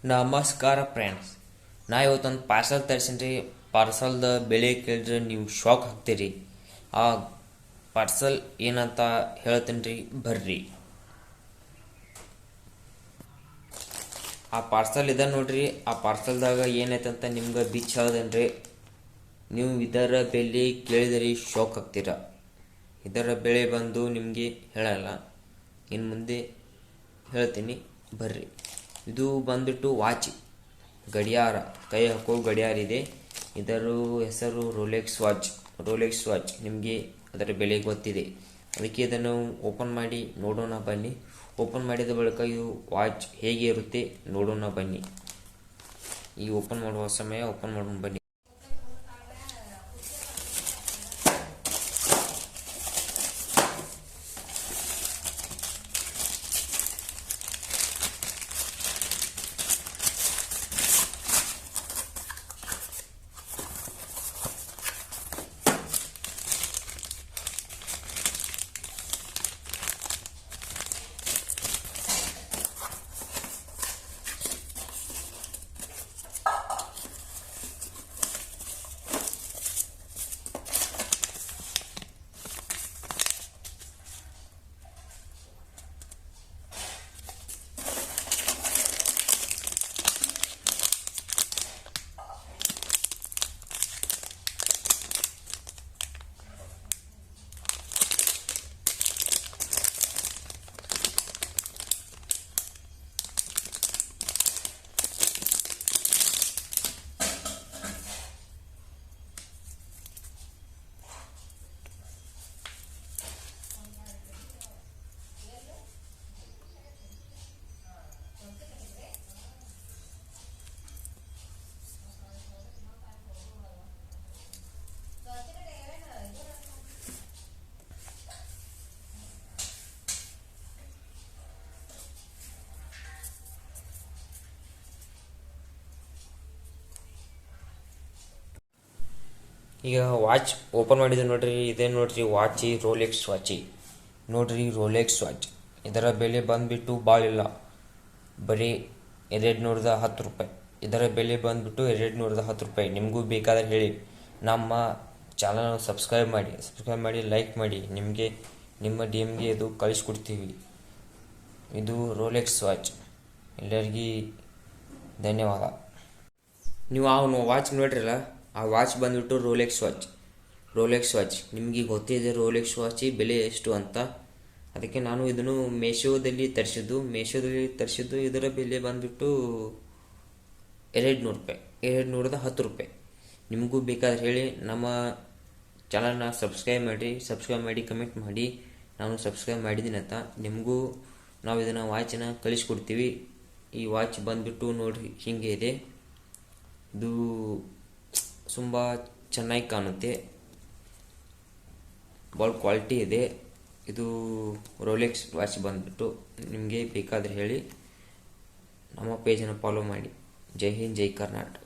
ನಮಸ್ಕಾರ ಫ್ರೆಂಡ್ಸ್. ನಾ ಇವತ್ತೊಂದು ಪಾರ್ಸಲ್ ತರಿಸಿನ್ರಿ. ಪಾರ್ಸಲ್ದ ಬೆಲೆ ಕೇಳಿದ್ರೆ ನೀವು ಶಾಕ್ ಆಗ್ತೀರಿ. ಆ ಪಾರ್ಸಲ್ ಏನಂತ ಹೇಳ್ತೀನಿ ರೀ, ಬರ್ರಿ. ಆ ಪಾರ್ಸಲ್ ಇದೆ ನೋಡ್ರಿ. ಆ ಪಾರ್ಸಲ್ದಾಗ ಏನೈತಂತ ನಿಮ್ಗೆ ಬಿಚ್ಚ ಹೇಳ್ದೇನ್ರಿ. ನೀವು ಇದರ ಬೆಲೆ ಕೇಳಿದ್ರಿ ಶಾಕ್ ಆಗ್ತೀರ. ಇದರ ಬೆಲೆ ಬಂದು ನಿಮಗೆ ಹೇಳಲ್ಲ, ಇನ್ನು ಮುಂದೆ ಹೇಳ್ತೀನಿ, ಬರ್ರಿ. ಇದು ಬಂದ್ಬಿಟ್ಟು ವಾಚ್, ಗಡಿಯಾರ, ಕೈ ಹಾಕೋ ಗಡಿಯಾರ ಇದೆ. ಇದರ ಹೆಸರು ರೋಲೆಕ್ಸ್ ವಾಚ್. ನಿಮಗೆ ಅದರ ಬೆಲೆ ಗೊತ್ತಿದೆ, ಅದಕ್ಕೆ ಇದನ್ನು ಓಪನ್ ಮಾಡಿ ನೋಡೋಣ ಬನ್ನಿ. ಓಪನ್ ಮಾಡಿದ ಬಳಿಕ ಇದು ವಾಚ್ ಹೇಗೆ ಇರುತ್ತೆ ನೋಡೋಣ ಬನ್ನಿ. ಈ ಓಪನ್ ಮಾಡುವ ಸಮಯ ಓಪನ್ ಮಾಡೋಣ ಬನ್ನಿ. ಈಗ ವಾಚ್ ಓಪನ್ ಮಾಡಿದೆ ನೋಡ್ರಿ. ಇದೇ ನೋಡ್ರಿ ವಾಚಿ, ರೋಲೆಕ್ಸ್ ವಾಚ್. ಇದರ ಬೆಲೆ ಬಂದ್ಬಿಟ್ಟು ಭಾಳ ಇಲ್ಲ, ಬರೀ 210 ರೂಪಾಯಿ. ಇದರ ಬೆಲೆ ಬಂದ್ಬಿಟ್ಟು 210 ರೂಪಾಯಿ. ನಿಮಗೂ ಬೇಕಾದ್ರೆ ಹೇಳಿ, ನಮ್ಮ ಚಾನಲ್ ಸಬ್ಸ್ಕ್ರೈಬ್ ಮಾಡಿ ಲೈಕ್ ಮಾಡಿ. ನಿಮಗೆ ನಿಮ್ಮ ಡಿ.ಎಮ್ಗೆ ಇದು ಕಳಿಸ್ಕೊಡ್ತೀವಿ. ಇದು ರೋಲೆಕ್ಸ್ ವಾಚ್. ಎಲ್ಲರಿಗೂ ಧನ್ಯವಾದ. ನೀವು ಆ ವಾಚ್ ನೋಡ್ರಲ್ಲ, ಆ ವಾಚ್ ಬಂದ್ಬಿಟ್ಟು ರೋಲೆಕ್ಸ್ ವಾಚ್. ನಿಮಗೆ ಗೊತ್ತಿದೆ ರೋಲೆಕ್ಸ್ ವಾಚ್ ಬೆಲೆ ಎಷ್ಟು ಅಂತ. ಅದಕ್ಕೆ ನಾನು ಇದನ್ನು ಮೇಶೋದಲ್ಲಿ ತರಿಸಿದ್ದು. ಇದರ ಬೆಲೆ ಬಂದ್ಬಿಟ್ಟು 200 ರೂಪಾಯಿ, 210 ರೂಪಾಯಿ. ನಿಮಗೂ ಬೇಕಾದ್ರೆ ಹೇಳಿ, ನಮ್ಮ ಚಾನಲ್ನ ಸಬ್ಸ್ಕ್ರೈಬ್ ಮಾಡಿ ಕಮೆಂಟ್ ಮಾಡಿ, ನಾನು ಸಬ್ಸ್ಕ್ರೈಬ್ ಮಾಡಿದ್ದೀನಿ ಅಂತ. ನಿಮಗೂ ನಾವು ಇದನ್ನು ವಾಚನ್ನ ಕಳಿಸ್ಕೊಡ್ತೀವಿ. ಈ ವಾಚ್ ಬಂದ್ಬಿಟ್ಟು ನೋಡ್ರಿ ಹೀಗೆ ಇದೆ. ಇದು ತುಂಬ ಚೆನ್ನಾಗಿ ಕಾಣುತ್ತೆ, ಭಾಳ ಕ್ವಾಲಿಟಿ ಇದೆ. ಇದು ರೋಲೆಕ್ಸ್ ವಾಚ್ ಬಂದ್ಬಿಟ್ಟು ನಿಮಗೆ ಬೇಕಾದರೆ ಹೇಳಿ, ನಮ್ಮ ಪೇಜನ್ನು ಫಾಲೋ ಮಾಡಿ. ಜೈ ಹಿಂದ್, ಜೈ ಕರ್ನಾಟಕ.